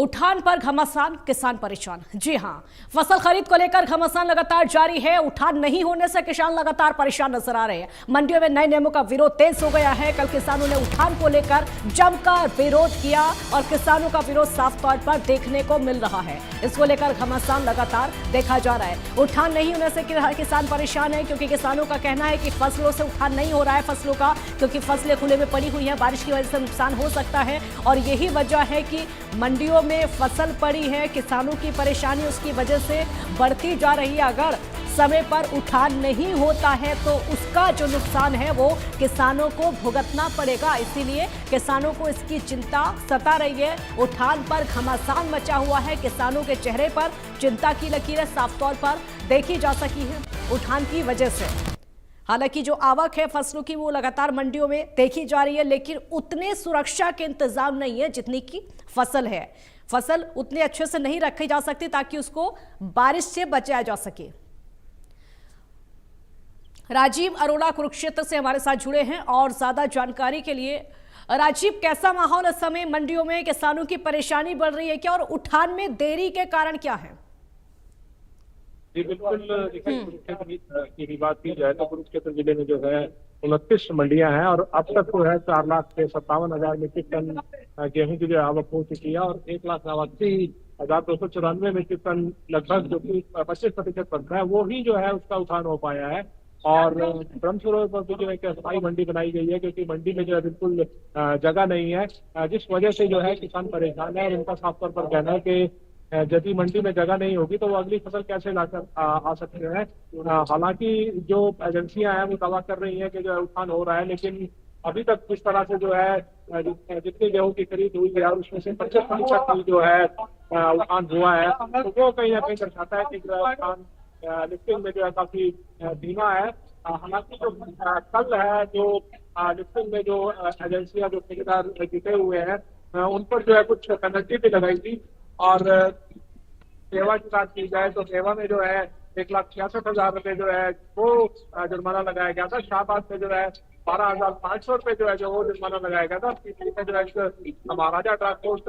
उठान पर घमासान, किसान परेशान। जी हां, फसल खरीद को लेकर घमासान लगातार जारी है। उठान नहीं होने से किसान लगातार परेशान नजर आ रहे हैं। मंडियों में नए नियमों का विरोध तेज हो गया है। कल किसानों ने उठान को लेकर जमकर विरोध किया और किसानों का विरोध साफ तौर पर देखने को मिल रहा है। इसको लेकर घमासान लगातार देखा जा रहा है। उठान नहीं होने से किसान परेशान है, क्योंकि किसानों का कहना है कि फसलों से उठान नहीं हो रहा है फसलों का, क्योंकि फसलें खुले में पड़ी हुई हैं। बारिश की वजह से नुकसान हो सकता है और यही वजह है कि मंडियों में फसल पड़ी है। किसानों की परेशानी उसकी वजह से बढ़ती जा रही है। अगर समय पर उठान नहीं होता है तो उसका जो नुकसान है वो किसानों को भुगतना पड़ेगा। इसीलिए किसानों को इसकी चिंता सता रही है। उठान पर घमासान मचा हुआ है। किसानों के चेहरे पर चिंता की लकीरें साफ तौर पर देखी जा सकी है उठान की वजह से। हालांकि जो आवक है फसलों की वो लगातार मंडियों में देखी जा रही है, लेकिन उतने सुरक्षा के इंतजाम नहीं है जितनी की फसल है। फसल उतने अच्छे से नहीं रखी जा सकती ताकि उसको बारिश से बचाया जा सके। राजीव अरोड़ा कुरुक्षेत्र से हमारे साथ जुड़े हैं और ज्यादा जानकारी के लिए। राजीव, कैसा माहौल इस समय मंडियों में? किसानों की परेशानी बढ़ रही है क्या और उठान में देरी के कारण क्या है? जी बिल्कुल, देखिए कुरुक्षेत्र की बात की जाए तो कुरुक्षेत्र जिले में जो है 29 मंडियां हैं और अब तक जो है 4,57,000 मीट्रिक टन गेहूं की जो आवक हो चुकी है और 1,89,294 मीट्रिक टन लगभग जो कि 25% बनता है वो ही जो है उसका उठान हो पाया है। और ब्रह्मसरोवर पर भी जो है एक अस्थायी मंडी बनाई गई है, क्योंकि मंडी में जो है बिल्कुल जगह नहीं है, जिस वजह से जो है किसान परेशान है। और उनका साफ तौर पर कहना है कि यदि मंडी में जगह नहीं होगी तो वो अगली फसल कैसे लाकर आ सकते हैं। हालांकि जो एजेंसियां हैं वो दावा कर रही हैं कि जो है उठान हो रहा है, लेकिन अभी तक जिस तरह से जो है जितनी गेहूं की खरीद हुई है और उसमें से 25% की जो है उठान हुआ है, तो वो कहीं ना कहीं दर्शाता है कि उठान लिफ्टिंग में जो है काफी धीमा है। हालांकि जो कल है जो लिफ्टिंग में जो एजेंसियां जो ठेकेदार जुटे हुए हैं उन पर जो है कुछ पेनल्टी भी लगाई थी। और सेवा की बात की जाए तो सेवा में जो है 1,66,000 रुपए जो है वो जुर्माना लगाया गया था। शाहबाद में जो है 12,500 रुपए जो है जो वो जुर्माना लगाया गया था। पीछे में जो है महाराजा ट्रांसपोर्ट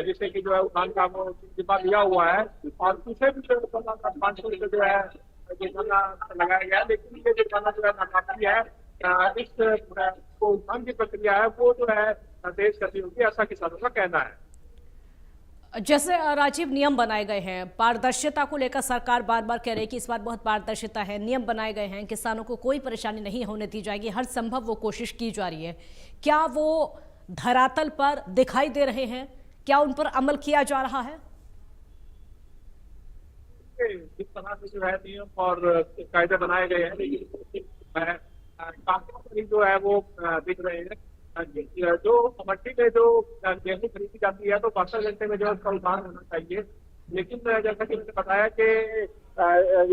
जिससे कि जो है उठान का वो जिम्मा लिया हुआ है और पीछे भी जो 500 रुपए जो है जुर्माना लगाया गया है, लेकिन ये जुर्माना जो है नाकाफी है। इस उठान की प्रक्रिया है वो जो है तेज करनी होगी, ऐसा किसानों का कहना है। जैसे राजीव, नियम बनाए गए हैं, पारदर्शिता को लेकर सरकार बार बार कह रही है कि इस बार बहुत पारदर्शिता है, नियम बनाए गए हैं, किसानों को कोई परेशानी नहीं होने दी जाएगी, हर संभव वो कोशिश की जा रही है। क्या वो धरातल पर दिखाई दे रहे हैं? क्या उन पर अमल किया जा रहा है? जिस तरह से जो है नियम और कायदे बनाए गए हैं, लेकिन जो है वो दिख रहे हैं। जो मंडी में जो गेहूं खरीदी जाती है तो 72 घंटे में जो उसका उठान होना चाहिए, लेकिन जैसा कि मैंने बताया कि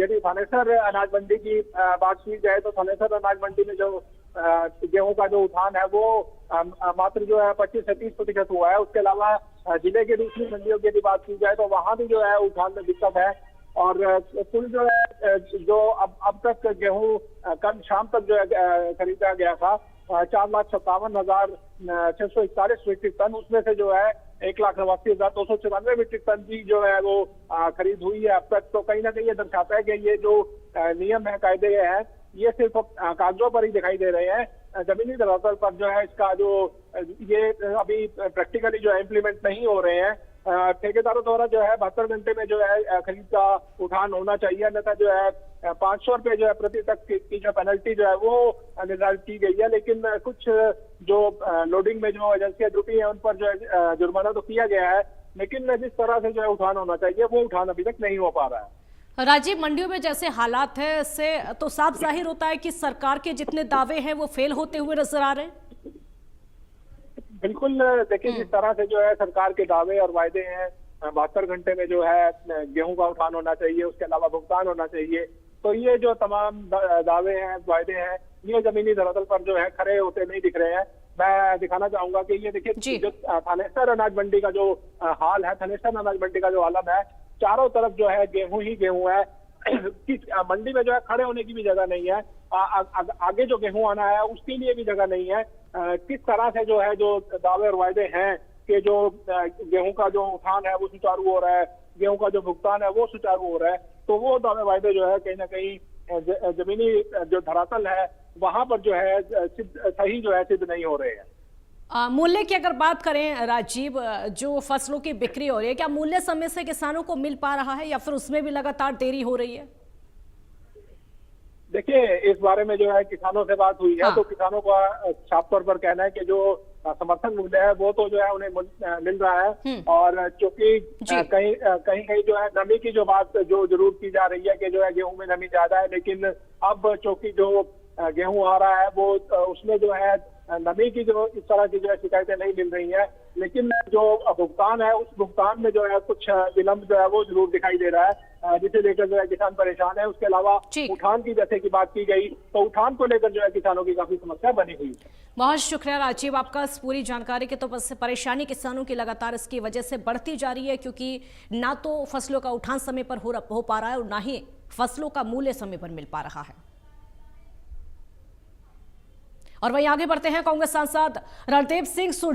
यदि थानेसर अनाज मंडी की बात की जाए तो थानेसर अनाज मंडी में जो गेहूं का जो उठान है वो मात्र जो है 25 से 30% हुआ है। उसके अलावा जिले की दूसरी मंडियों की यदि बात की जाए तो वहां भी जो है उठान में दिक्कत है। और कुल जो है जो अब तक गेहूं कल शाम तक जो है खरीदा गया था 4,57,641 मीट्रिक टन, उसमें से जो है 1,89,294 मीट्रिक टन की जो है वो खरीद हुई है अब तक। तो कहीं ना कहीं ये दर्शाता है कि ये जो नियम है, कायदे हैं, ये सिर्फ कागजों पर ही दिखाई दे रहे हैं। जमीनी धरातल पर जो है इसका जो ये अभी प्रैक्टिकली जो है इम्प्लीमेंट नहीं हो रहे हैं। ठेकेदारों द्वारा जो है 72 घंटे में जो है खरीद का उठान होना चाहिए, अन्यथा जो है 500 रुपए जो है प्रति तक की जो पेनल्टी जो है वो निर्धारित की गई है। लेकिन कुछ जो लोडिंग में जो एजेंसियां जुटी हैं उन पर जो है जुर्माना तो किया गया है, लेकिन जिस तरह से जो है उठान होना चाहिए वो उठान अभी तक नहीं हो पा रहा है। राजीव, मंडियों में जैसे हालात है इससे तो साफ जाहिर होता है कि सरकार के जितने दावे हैं वो फेल होते हुए नजर आ रहे हैं। बिल्कुल, देखिए जिस तरह से जो है सरकार के दावे और वायदे हैं, 72 घंटे में जो है गेहूं का उठान होना चाहिए, उसके अलावा भुगतान होना चाहिए, तो ये जो तमाम दावे हैं, वायदे हैं, ये जमीनी धरातल पर जो है खरे होते नहीं दिख रहे हैं। मैं दिखाना चाहूंगा कि ये देखिए जो थानेसर अनाज मंडी का जो हाल है, थानेसर अनाज मंडी का जो आलम है, चारों तरफ जो है गेहूं ही गेहूं है। मंडी में जो है खड़े होने की भी जगह नहीं है, आगे जो गेहूं आना है उसके लिए भी जगह नहीं है। किस तरह से जो है जो दावे और वायदे हैं कि जो गेहूं का जो उठान है वो सुचारू हो रहा है, गेहूं का जो भुगतान है वो सुचारू हो रहा है, तो वो दावे वायदे जो है कहीं ना कहीं जमीनी जो धरातल है वहां पर जो है सही जो है सिद्ध नहीं हो रहे हैं। मूल्य की अगर बात करें राजीव, जो फसलों की बिक्री हो रही है, क्या मूल्य समय से किसानों को मिल पा रहा है या फिर उसमें भी लगातार देरी हो रही है? देखिए, इस बारे में जो है किसानों से बात हुई है, हाँ। तो किसानों का साफ तौर पर कहना है कि जो समर्थन मूल्य है वो तो जो है उन्हें मिल रहा है, और चूंकि कहीं कहीं जो है नमी की जो बात जो जरूर की जा रही है कि जो है गेहूं में नमी ज्यादा है, लेकिन अब चूंकि जो गेहूं आ रहा है वो उसमें जो है नमी की जो इस तरह की जो है शिकायतें नहीं मिल रही है, लेकिन जो भुगतान है उस भुगतान में जो है कुछ विलंब जो है वो जरूर दिखाई दे रहा है, जिसे लेकर जो है किसान परेशान है। उसके अलावा उठान की जैसे की बात की गई, तो उठान को लेकर जो है किसानों की काफी समस्या बनी हुई है। बहुत शुक्रिया राजीव आपका इस पूरी जानकारी के। तो बस परेशानी किसानों की लगातार इसकी वजह से बढ़ती जा रही है, क्योंकि ना तो फसलों का उठान समय पर हो पा रहा है और ना ही फसलों का मूल्य समय पर मिल पा रहा है। और वहीं आगे बढ़ते हैं, कांग्रेस सांसद रणदीप सिंह सुरजेवाला